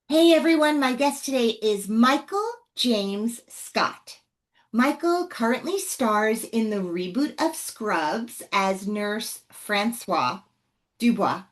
Hey everyone, my guest today is Michael James Scott. Michael currently stars in the reboot of Scrubs as Nurse Francois Dubois.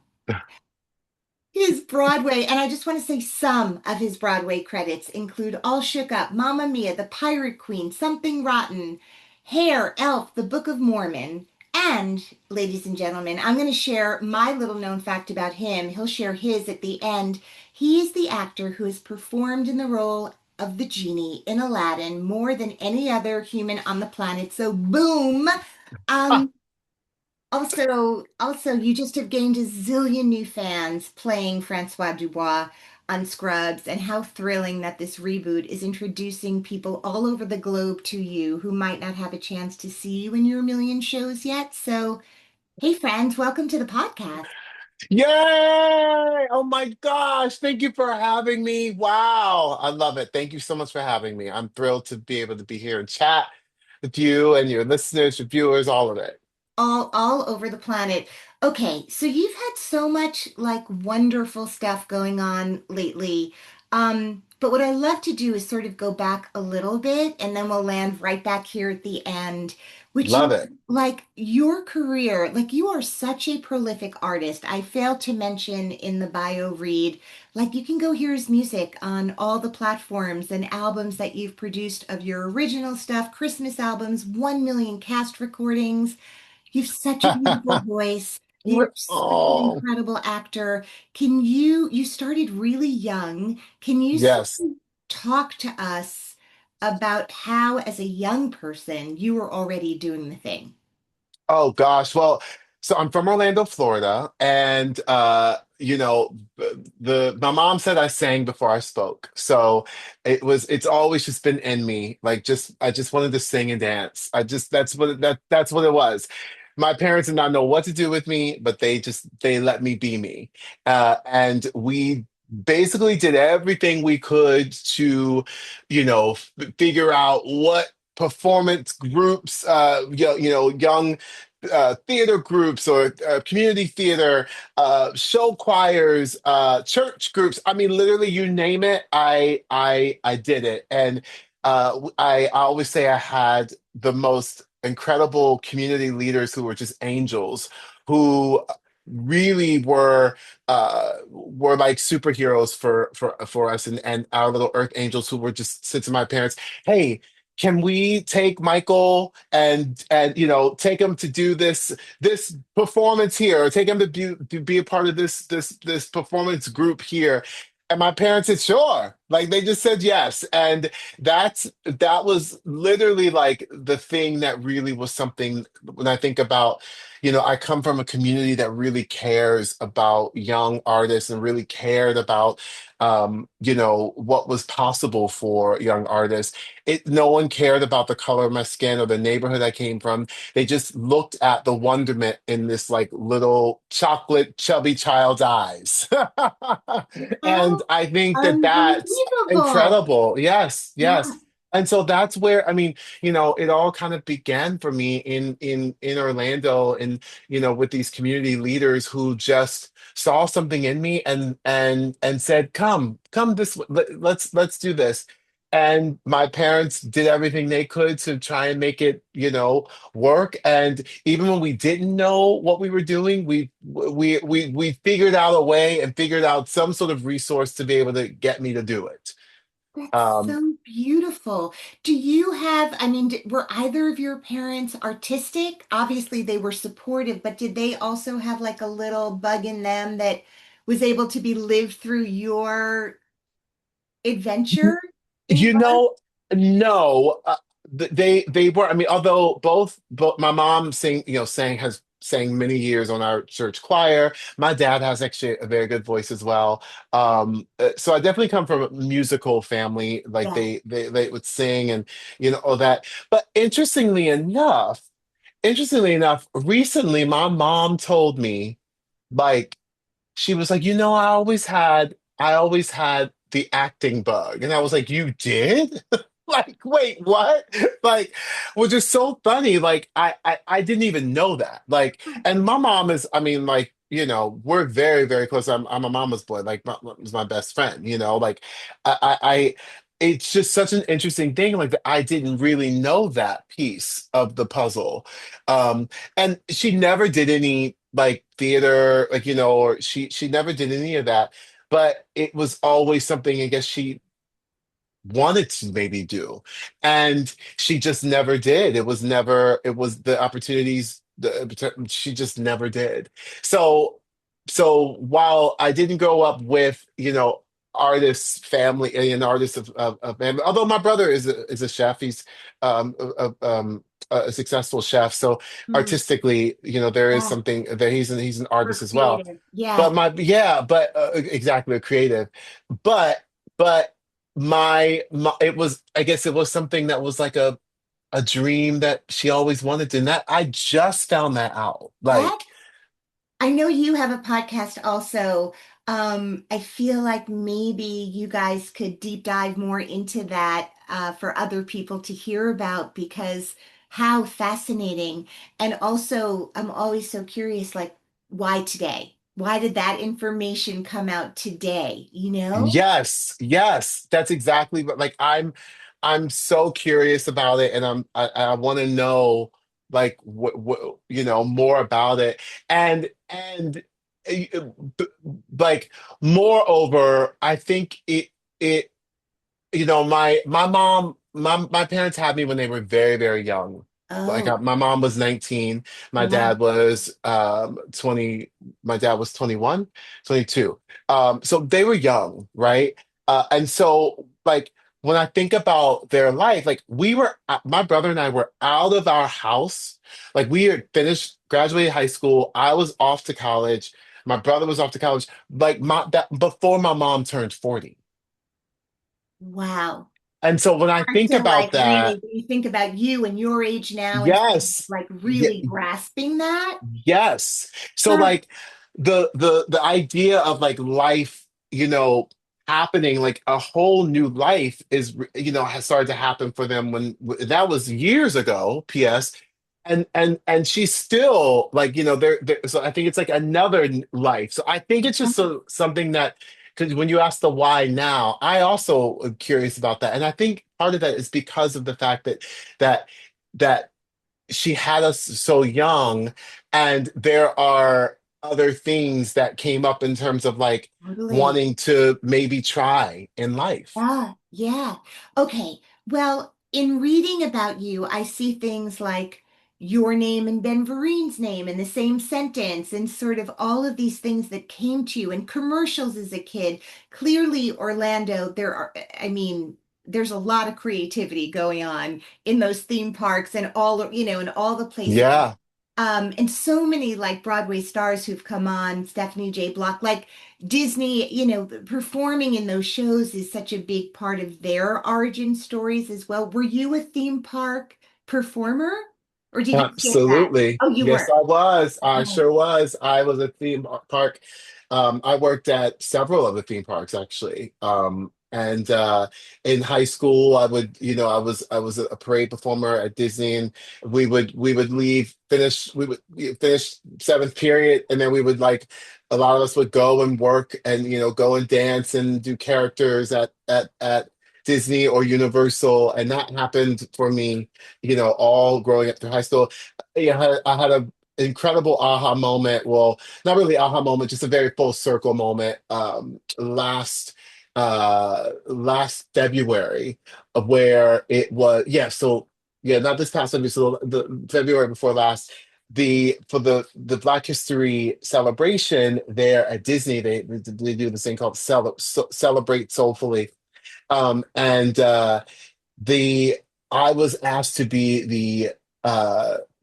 His Broadway, and I just want to say some of his Broadway credits include All Shook Up, Mamma Mia, The Pirate Queen, Something Rotten, Hair, Elf, The Book of Mormon, and, ladies and gentlemen, I'm going to share my little known fact about him. He'll share his at the end. He is the actor who has performed in the role of the Genie in Aladdin more than any other human on the planet. So, boom! Ah, Um, also, you just have gained a zillion new fans playing Francois Dubois on Scrubs, and how thrilling that this reboot is introducing people all over the globe to you who might not have a chance to see you in your million shows yet. So, hey, friends, welcome to the podcast. yay! Oh my gosh, thank you for having me. Wow, I love it. Thank you so much for having me. I'm thrilled to be able to be here and chat with you and your listeners, your viewers, all of it. All over the planet. Okay, so you've had so much like wonderful stuff going on lately. But what I love to do is sort of go back a little bit and then we'll land right back here at the end, which Love is it. like your career. Like you are such a prolific artist. I failed to mention in the bio read, like you can go hear his music on all the platforms and albums that you've produced of your original stuff, Christmas albums, 1 million cast recordings. You've such a beautiful voice. You're such an Oh, incredible actor. You started really young. Can you sort yes. of talk to us about how, as a young person, you were already doing the thing? Oh gosh. Well, so I'm from Orlando, Florida, and the my mom said I sang before I spoke. So it's always just been in me. Like just I just wanted to sing and dance. I just that's what it was. My parents did not know what to do with me, but they let me be me. And we basically did everything we could to, figure out what performance groups, young theater groups or community theater, show choirs, church groups. I mean, literally, you name it, I did it. And I always say I had the most incredible community leaders who were just angels, who really were like superheroes for us and our little earth angels who were just said to my parents, hey, can we take Michael and take him to do this performance here, or take him to be a part of this performance group here? And my parents said sure, like they just said yes. And that was literally like the thing that really was something. When I think about, I come from a community that really cares about young artists and really cared about what was possible for young artists. No one cared about the color of my skin or the neighborhood I came from. They just looked at the wonderment in this like little chocolate chubby child's eyes. And How I think that that's unbelievable. incredible. Yes, yes. Yeah. And so that's where, I mean, it all kind of began for me in Orlando, and with these community leaders who just saw something in me and said, come this way. Let's do this. And my parents did everything they could to try and make it, work. And even when we didn't know what we were doing, we figured out a way and figured out some sort of resource to be able to get me to do it. That's Um, so beautiful. Do you have, I mean, were either of your parents artistic? Obviously, they were supportive, but did they also have like a little bug in them that was able to be lived through your adventure in You art? know, no, they were. I mean, although both my mom has sang many years on our church choir. My dad has actually a very good voice as well. So I definitely come from a musical family. Like Yeah. they would sing and all that. But interestingly enough, recently my mom told me, like, she was like, I always had the acting bug. And I was like, you did? Like, wait, what? Like, which is so funny. Like, I didn't even know that. Like, and my mom is, I mean, like, we're very, very close. I'm a mama's boy. Like was my best friend, like I it's just such an interesting thing, like that I didn't really know that piece of the puzzle. Um, and she never did any like theater, like, or she never did any of that. But it was always something I guess she wanted to maybe do, and she just never did. It was the opportunities, she just never did. So so while I didn't grow up with artists family, an artist of family, although my brother is a chef. He's a successful chef, so Hmm. artistically, there is Yeah, something that he's an we're artist as well. creative. Yeah. But exactly, a creative. But my it was, I guess it was something that was like a dream that she always wanted to, and that I just found that out. That Like, I know you have a podcast also. I feel like maybe you guys could deep dive more into that for other people to hear about because how fascinating. And also, I'm always so curious, like, why today? Why did that information come out today? You know? yes, yes, that's exactly what, like, I'm so curious about it, and I want to know, like, what more about it. And b- like, moreover, I think it my mom, my parents had me when they were very, very young. Like, Oh, my mom was 19, my wow. dad was 20, my dad was 21, 22. So they were young, right? And so, like, when I think about their life, like, my brother and I were out of our house. Like, we had finished, graduated high school. I was off to college. My brother was off to college. Like, that before my mom turned 40. Wow. And so when I Hard think to like about really, that, when you think about you and your age now and yes, like ye- really grasping that. yes. So, Huh. like, the idea of, like, life, happening, like a whole new life has started to happen for them when that was years ago. P.S. And she's still, like, there. So I think it's like another life. So I think it's just something that, because when you ask the why now, I also am curious about that, and I think part of that is because of the fact that that she had us so young, and there are other things that came up in terms of, like, Totally. wanting to maybe try in life. Yeah, yeah. Okay. Well, in reading about you, I see things like your name and Ben Vereen's name in the same sentence, and sort of all of these things that came to you in commercials as a kid. Clearly, Orlando, I mean, there's a lot of creativity going on in those theme parks and in all the places. Yeah, And so many like Broadway stars who've come on, Stephanie J. Block, like Disney, performing in those shows is such a big part of their origin stories as well. Were you a theme park performer or did you skip that? absolutely. Oh, you Yes, were. I was. I Oh, sure was. I was a theme park. I worked at several of the theme parks, actually. And in high school, I was a parade performer at Disney, and we would finish seventh period, and then we would, like, a lot of us would go and work, and go and dance and do characters at Disney or Universal, and that happened for me, all growing up through high school. Yeah, I had a incredible aha moment. Well, not really aha moment, just a very full circle moment. Last February, of where it was. Yeah, so yeah, not this past February, so the February before last. For the Black History celebration there at Disney, they do this thing called Celebrate Soulfully, and the I was asked to be the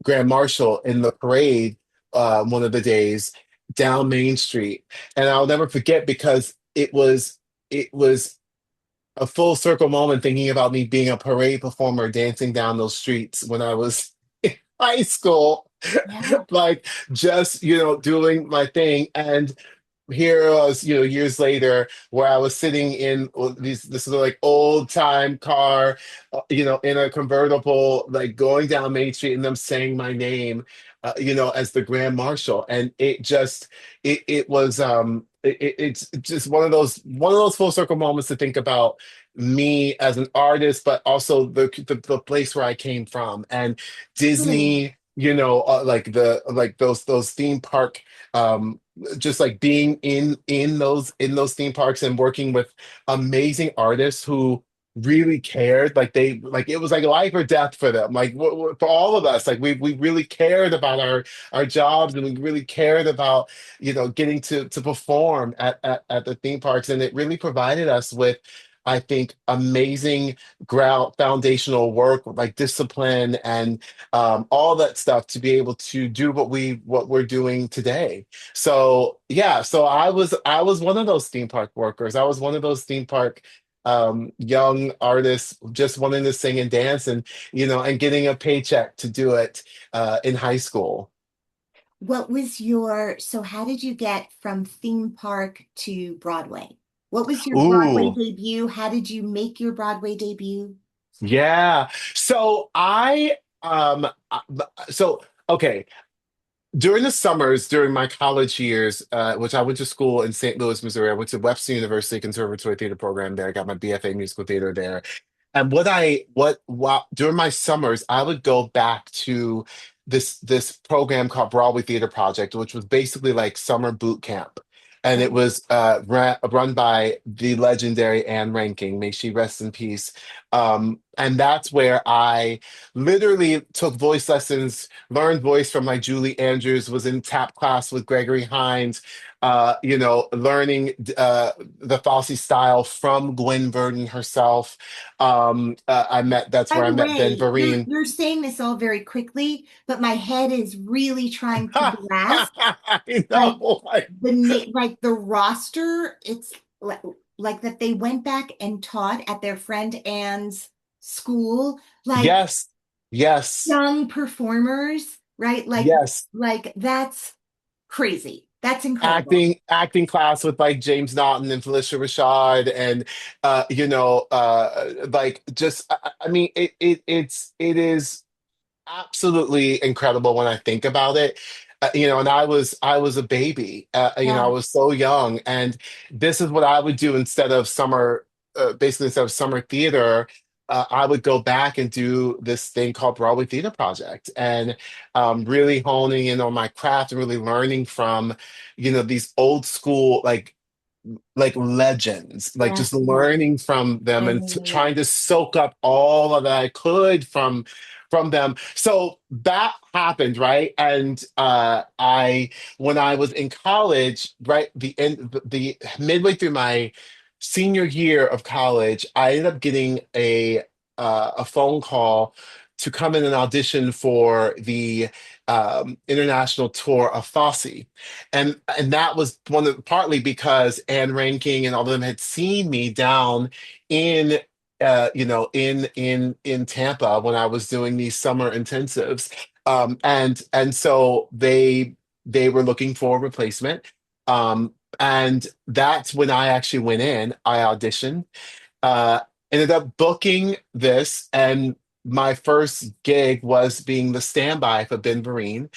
grand marshal in the parade, one of the days, down Main Street, and I'll never forget, because it was a full circle moment, thinking about me being a parade performer dancing down those streets when I was in high school, yeah. like, just doing my thing. And here I was, years later, where I was sitting in this is like old time car, in a convertible, like, going down Main Street, and them saying my name. as the grand marshal. And it was it's just one of those full circle moments to think about me as an artist, but also the place where I came from. And Really? Disney, like those theme park, just like being in those theme parks and working with amazing artists who really cared. Like it was like life or death for them, like for all of us. Like we really cared about our jobs, and we really cared about getting to perform at the theme parks. And it really provided us with, I think, amazing ground foundational work, like discipline and all that stuff, to be able to do what we're doing today. So yeah, so I was one of those theme park workers. I was one of those theme park young artists, just wanting to sing and dance, and getting a paycheck to do it in high school. So how did you get from theme park to Broadway? What was your Broadway Ooh, debut? How did you make your Broadway debut? yeah. So okay. During the summers, during my college years, which I went to school in St. Louis, Missouri, I went to Webster University Conservatory Theater program there. I got my BFA musical theater there. And during my summers, I would go back to this program called Broadway Theater Project, which was basically like summer boot camp. And it Oh, was run by the legendary Anne Ranking. May she rest in peace. And that's where I literally took voice lessons, learned voice from like Julie Andrews, was in tap class with Gregory Hines, learning the Fosse style from Gwen Verdon herself. That's by where I the met Ben way, you're Vereen. you're saying this all very quickly, but my head is really trying to grasp I like know. like the roster. It's like that they went back and taught at their friend Anne's school, like Yes, yes, young performers, right? yes. Like that's crazy. That's incredible. Acting class with like James Naughton and Felicia Rashad, and like just I mean it is absolutely incredible when I think about it. And I was a baby. I Yeah. was so young, and this is what I would do instead of basically instead of summer theater. I would go back and do this thing called Broadway Theater Project, and really honing in on my craft and really learning from, these old school like legends, like Yes, just yes. learning from them and And trying to soak up all of that I could from them. So that happened, right? And when I was in college, right, the midway through my senior year of college, I ended up getting a phone call to come in and audition for the international tour of Fosse. And that was partly because Anne Ranking and all of them had seen me down in in Tampa when I was doing these summer intensives. And so they were looking for a replacement. And that's when I actually went in. I auditioned, uh, ended up booking this, and my first gig was being the standby for Ben Vereen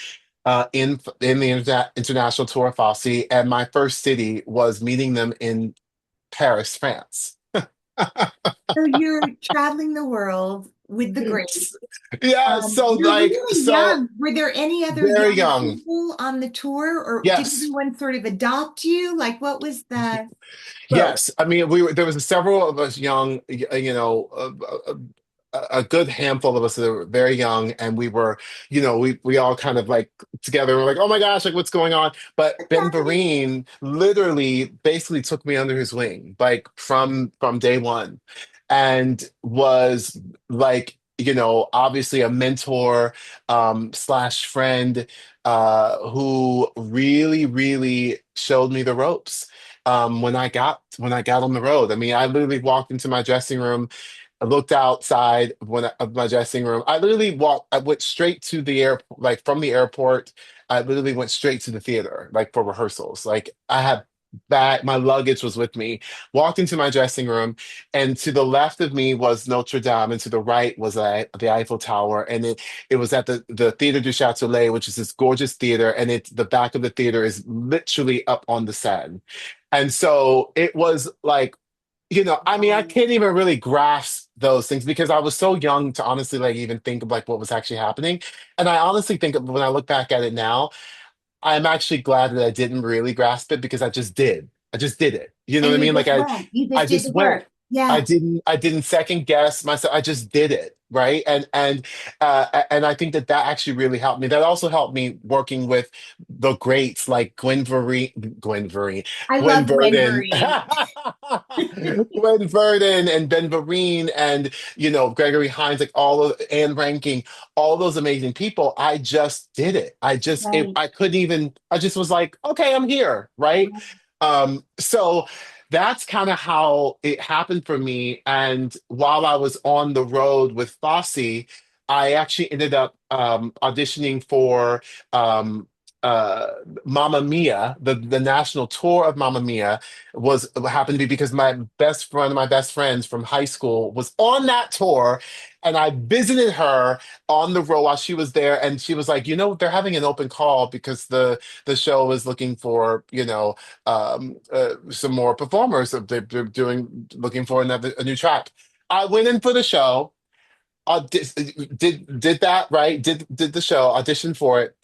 in the international tour of Fosse, and my first city was meeting them in Paris, France. so you're traveling the world with the great. Yeah, so You're like really so young. Were there any other very young young. people on the tour, or did Yes. anyone sort of adopt you? Like, what was the boat? Yes, I mean there was several of us young, a good handful of us that were very young, and we were, we all kind of like together. We're like, oh my gosh, like what's going on? But Ben Okay. Vereen literally basically took me under his wing, like from day one, and was like, obviously a mentor, slash friend, who really, really showed me the ropes when I got on the road. I mean, I literally walked into my dressing room. I looked outside of my dressing room. I went straight to the airport, like from the airport. I literally went straight to the theater, like for rehearsals. Like I had bag, my luggage was with me, walked into my dressing room, and to the left of me was Notre Dame, and to the right was the Eiffel Tower. And it was at the Theatre du Châtelet, which is this gorgeous theater, and the back of the theater is literally up on the Seine. And so it was like, I mean, I Wow. can't even really grasp those things because I was so young to honestly like even think of like what was actually happening. And I honestly think when I look back at it now, I'm actually glad that I didn't really grasp it because I just did. I just did it. You know what And I you mean? Like just went. You I just did the just went. work. Yeah. I didn't second guess myself. I just did it. Right. And I think that that actually really helped me. That also helped me working with the greats like I Gwen love Gwen Verdon, Vereen. Gwen Verdon and Ben Vereen and, Gregory Hines, like all of Anne Ranking, all those amazing people. I just did it. Right. I couldn't even, I just was like, okay, I'm here. Right. So that's kind of how it happened for me. And while I was on the road with Fosse, I actually ended up auditioning for um, uh, Mamma Mia. The national tour of Mamma Mia was happened to be because one of my best friends from high school was on that tour, and I visited her on the road while she was there, and she was like, they're having an open call because the show is looking for, some more performers. They're looking for a new track. I went in for the show, did that right, did the show, auditioned for it,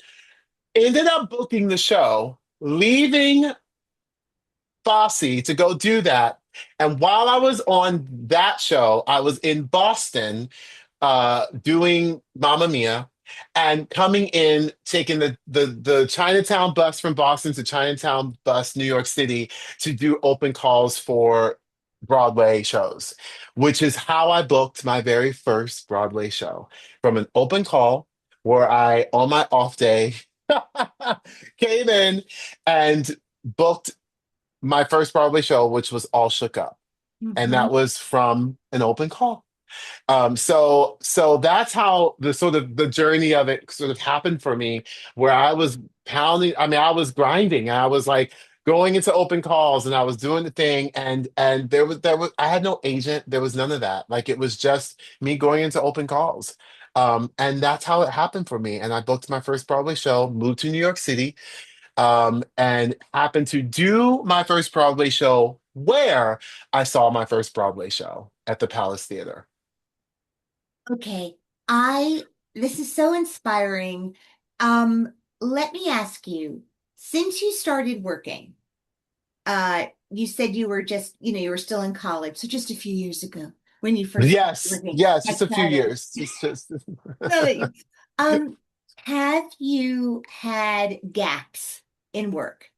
ended up booking the show, leaving Fosse to go do that. And while I was on that show, I was in Boston doing Mamma Mia and coming in, taking the Chinatown bus from Boston to Chinatown bus, New York City, to do open calls for Broadway shows, which is how I booked my very first Broadway show from an open call where I, on my off day, came in and booked my first Broadway show, which was All Shook Up. And Mhm. that was from an open call. So that's how the sort of the journey of it sort of happened for me, where I was pounding, I mean, I was grinding, and I was like going into open calls, and I was doing the thing, and there was I had no agent, there was none of that. Like it was just me going into open calls. And that's how it happened for me. And I booked my first Broadway show, moved to New York City, and happened to do my first Broadway show where I saw my first Broadway show at the Palace Theater. Okay. I This is so inspiring. Let me ask you, since you started working, you said you were just, you were still in college, so just a few years ago when you first started Yes, working yes, just at a few Saturday. years. Just Love it. Um, have you had gaps in work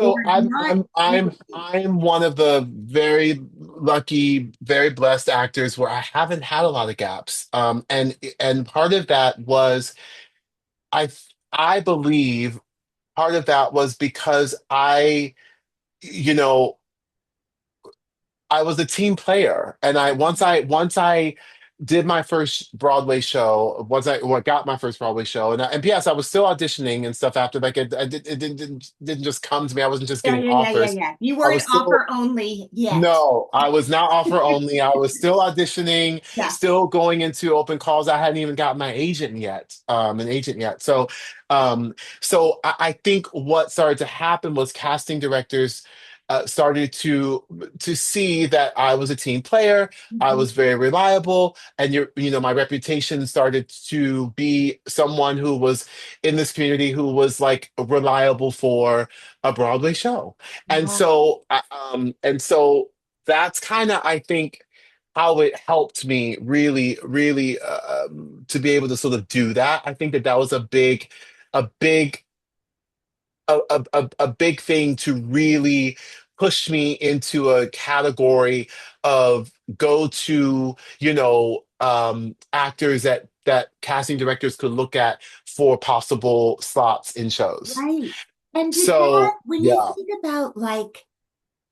or so I'm not I'm I'm really? I'm one of the very lucky, very blessed actors where I haven't had a lot of gaps. And part of that was I I believe part of that was because you know, I was a team player, and I once I did my first Broadway show, got my first Broadway show, and yes, I was still auditioning and stuff after. Like it didn't just come to me. I wasn't just Yeah, getting yeah, yeah, yeah, offers. yeah. You I weren't was still offer only yet. No, I was not offer only. I was still auditioning, Yeah, still going into open calls. I hadn't even got my agent yet, an agent yet. So I think what started to happen was casting directors started to see that I was a team player. I mhm. was very reliable, and my reputation started to be someone who was in this community who was like reliable for a Broadway show. And Yeah, so that's kind of, I think, how it helped me really, really to be able to sort of do that. I think that that was a big, a big thing to really push me into a category of go-to, actors that casting directors could look at for possible slots in shows. right. And did that, So when you yeah. think about like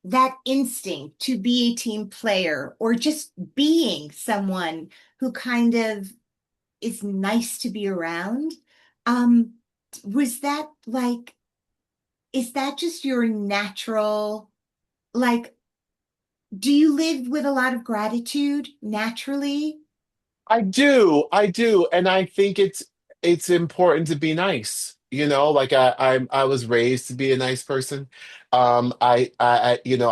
that instinct to be a team player or just being someone who kind of is nice to be around, um, was that like is that just your natural, like, do you live with a lot of gratitude naturally? I do, and I think it's important to be nice. You know, like I was raised to be a nice person. You know,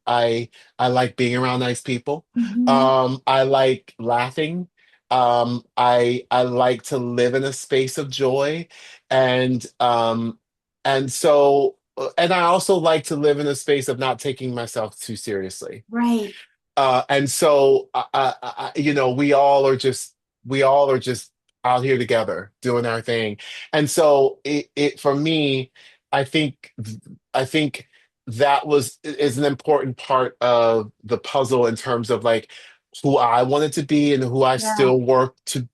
I like being around nice people. Hmm. I like laughing. I like to live in a space of joy, and and so and I also like to live in a space of not taking myself too seriously. Right. And so you know, we all are just out here together doing our thing. And so it for me, I think I think that was is an important part of the puzzle in terms of like who I wanted to be and who I Yeah. still work to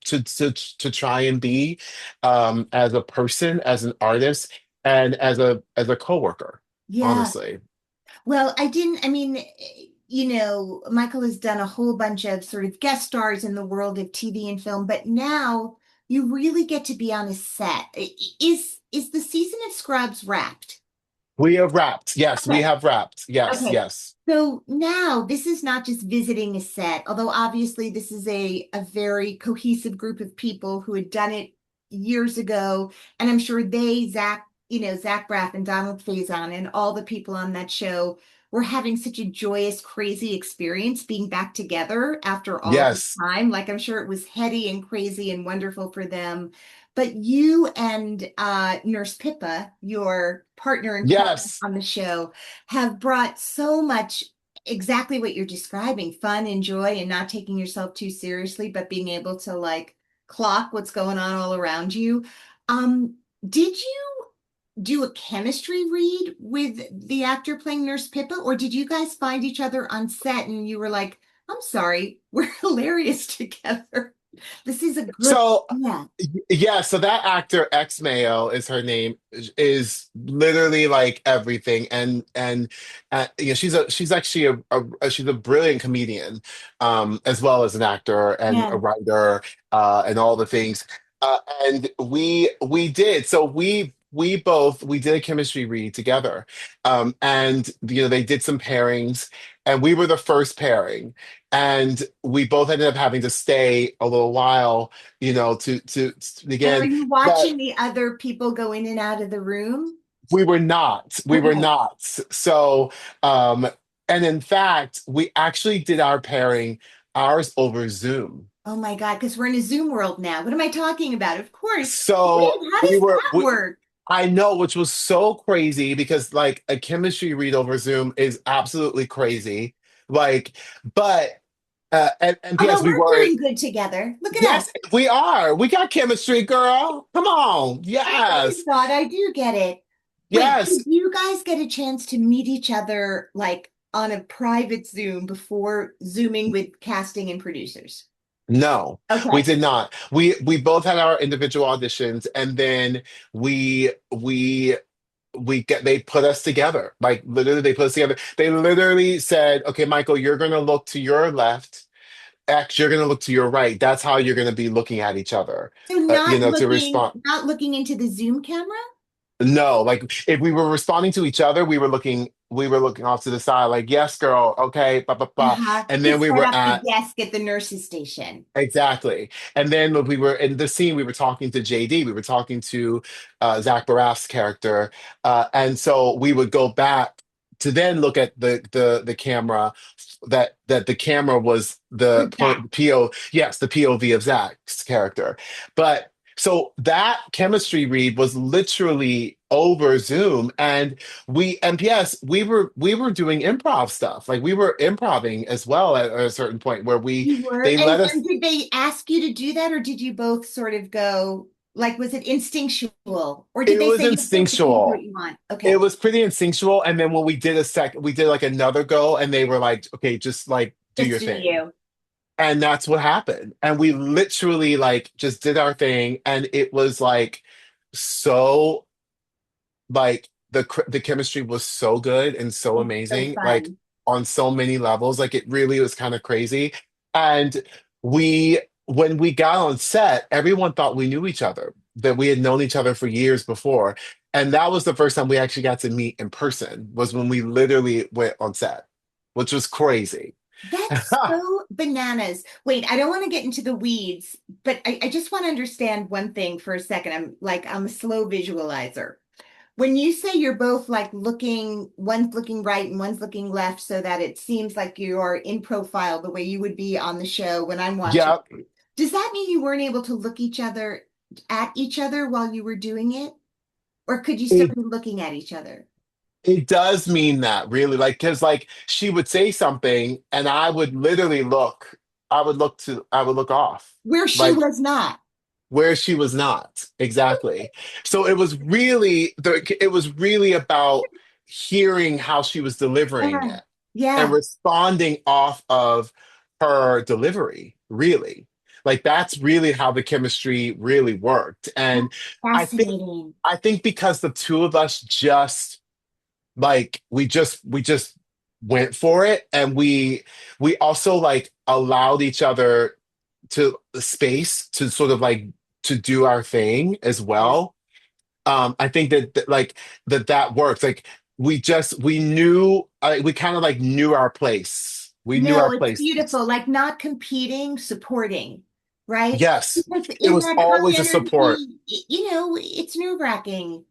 try and be, as a person, as an artist, and as a coworker, Yeah. honestly. Well, I didn't, I mean, Michael has done a whole bunch of sort of guest stars in the world of TV and film, but now you really get to be on a set. Is the season of Scrubs wrapped? We have wrapped. Yes, we Okay. have wrapped. Yes, Okay. yes. So now this is not just visiting a set, although obviously this is a very cohesive group of people who had done it years ago. And I'm sure Zach Braff and Donald Faison and all the people on that show were having such a joyous, crazy experience being back together after all this Yes. time. Like I'm sure it was heady and crazy and wonderful for them. But you and Nurse Pippa, your partner in crime Yes. on the show, have brought so much exactly what you're describing, fun and joy and not taking yourself too seriously, but being able to like clock what's going on all around you. Did you do a chemistry read with the actor playing Nurse Pippa, or did you guys find each other on set and you were like, I'm sorry, we're hilarious together. This is a good, So yeah, yeah, so that actor X Mayo is her name, is literally like everything, and you know, she's actually she's a brilliant comedian, as well as an actor and a yeah. writer, and all the things. And we did so we did a chemistry read together, and you know, they did some pairings, and we were the first pairing, and we both ended up having to stay a little while, you know, to And are again. you But watching the other people go in and out of the room? we were Okay. not. So, um, and in fact, we actually did our pairing, ours over Zoom. Oh my God, because we're in a Zoom world now. What am I talking about? Of course. So Wait, how does that work? I know, which was so crazy because like a chemistry read over Zoom is absolutely crazy. Like, but and Although P.S. we we're were. doing good together. Look at us. Yes, we are. We got chemistry, girl. Come on. I Yes. thought I do get it. Wait, did Yes. you guys get a chance to meet each other like on a private Zoom before Zooming with casting and producers? No, we Okay. did not. We both had our individual auditions, and then we get they put us together. Like literally they put us together. They literally said, "Okay, Michael, you're going to look to your left. X, you're going to look to your right. That's how you're going to be looking at each other." So You know, to respond. not looking into the Zoom camera? No, like if we were responding to each other, we were looking off to the side, like, yes, girl, okay, blah, blah, blah. Uh-huh. And To then we set were up the at desk at the nurse's station. exactly. And then when we were in the scene, we were talking to JD, we were talking to Zach Baraf's character. And so we would go back to then look at the camera, that the camera was For the that. point PO, yes, the POV of Zach's character. But so that chemistry read was literally over Zoom, and yes, we were doing improv stuff. Like we were improving as well at a certain point where You were. they let And us. did they ask you to do that, or did you both sort of go, like, was it instinctual? Or did It they was say you feel free to do what instinctual. you want? It Okay. was pretty instinctual. And then when we did like another go, and they were like, okay, just like do Just your do thing. you. And that's what happened. And we literally like just did our thing. And it was like so, like the chemistry was so good and so Oh, so amazing, like fun. on so many levels. Like it really was kind of crazy. And when we got on set, everyone thought we knew each other, that we had known each other for years before. And that was the first time we actually got to meet in person, was when we literally went on set, which was crazy. That's so bananas. Wait, I don't want to get into the weeds, but I just want to understand one thing for a second. I'm a slow visualizer. When you say you're both like looking, one's looking right and one's looking left so that it seems like you are in profile the way you would be on the show when I'm watching, Yeah, does that mean you weren't able to look each other at each other while you were doing it? Or could you still it be looking at each other? it does mean that, really, like, because like she would say something and I would literally look, I would look off, Where she like was not. where she was not exactly. So it was really about hearing how she was delivering Yeah. it and Yeah. responding off of her delivery, really. Like that's really how the chemistry really worked. That's And I think fascinating. I think because the two of us just like we just went for it, and we also like allowed each other to space to sort of like to do our thing as Yeah. well. I think that like that works. Like we knew, we kind of like knew our place. We knew No, our it's places. beautiful. Like not competing, supporting, right? Yes, Because it in was that high always a support. energy, it's nerve-wracking.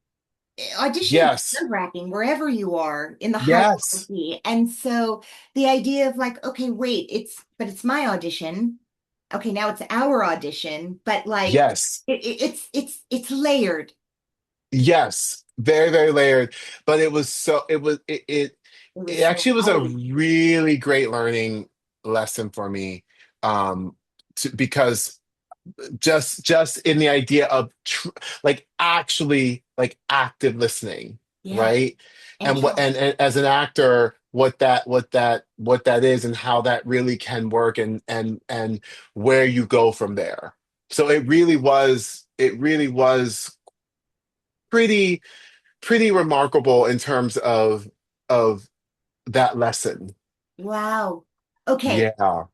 Auditioning is Yes, nerve-wracking wherever you are in the yes, hierarchy. And so the idea of like, okay, wait, it's my audition. Okay, now it's our audition, but like yes. it's layered. Yes, very, very layered. But it was It it was so actually was a right. really great learning lesson for me. Because just in the idea of like actually like active listening, Yeah. right? And And as an actor, what that is and how that really can work, and where you go from there. So it really was pretty pretty remarkable in terms of that lesson. wow. Okay. Yeah.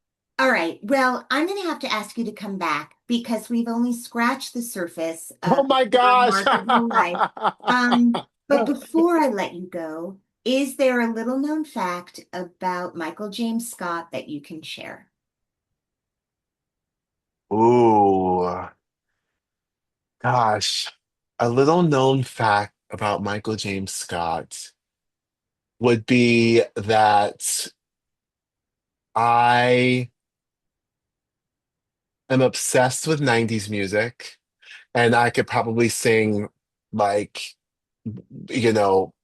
All right. Well, I'm going to have to ask you to come back because we've only scratched the surface Oh of my your gosh. remarkable life. But before I let you go, is there a little known fact about Michael James Scott that you can share? Ooh, gosh. A little known fact about Michael James Scott would be that I am obsessed with 90s music, and I could probably sing like, you know,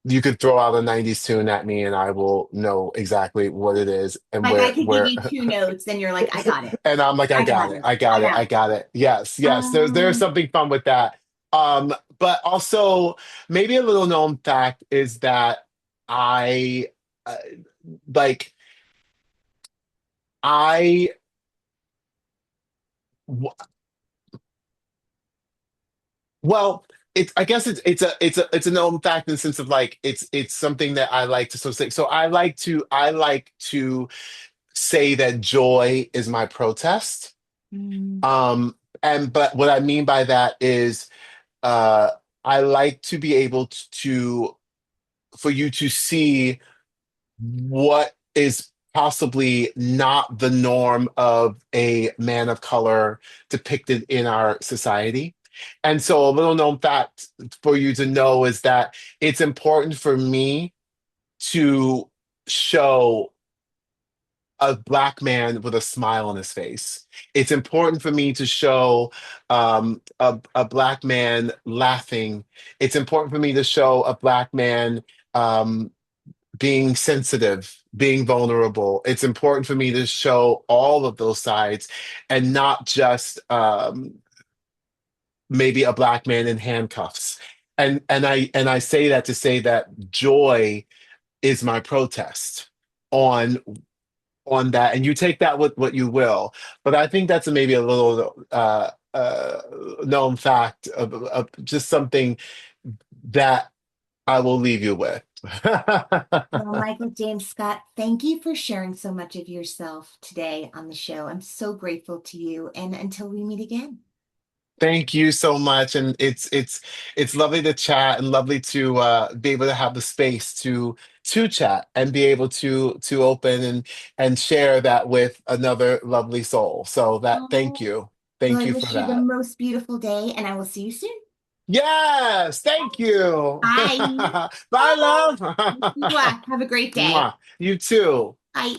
you could throw out a 90s tune at me and I will know exactly what it is and Like I could give where you two notes and you're like, I got it. and I'm like, I I got got it. it. I got I it. got I it. got it. Yes, yes. There's Um, something fun with that. But also maybe a little known fact is that I like I w- well, it's I guess it's a known fact in the sense of like it's something that I like to sort of say. So I like to say that joy is my protest. mm, Um, and but what I mean by that is uh I like to be able to for you to see what is possibly not the norm of a man of color depicted in our society. And so a little known fact for you to know is that it's important for me to show a black man with a smile on his face. It's important for me to show a black man laughing. It's important for me to show a black man being sensitive, being vulnerable. It's important for me to show all of those sides and not just maybe a black man in handcuffs. And I say that to say that joy is my protest on that, and you take that with what you will. But I think that's maybe a little known fact of just something that I will leave you with. well, Michael James Scott, thank you for sharing so much of yourself today on the show. I'm so grateful to you. And until we meet again. Thank you so much, and it's lovely to chat and lovely to be able to have the space to chat and be able to open and share that with another lovely soul. So that Oh, well, thank I you for wish you the that. most beautiful day, and I will see you soon. Yes, thank you. Bye. Bye, love. Mwah. Have a great day. Mwah. You too. Bye.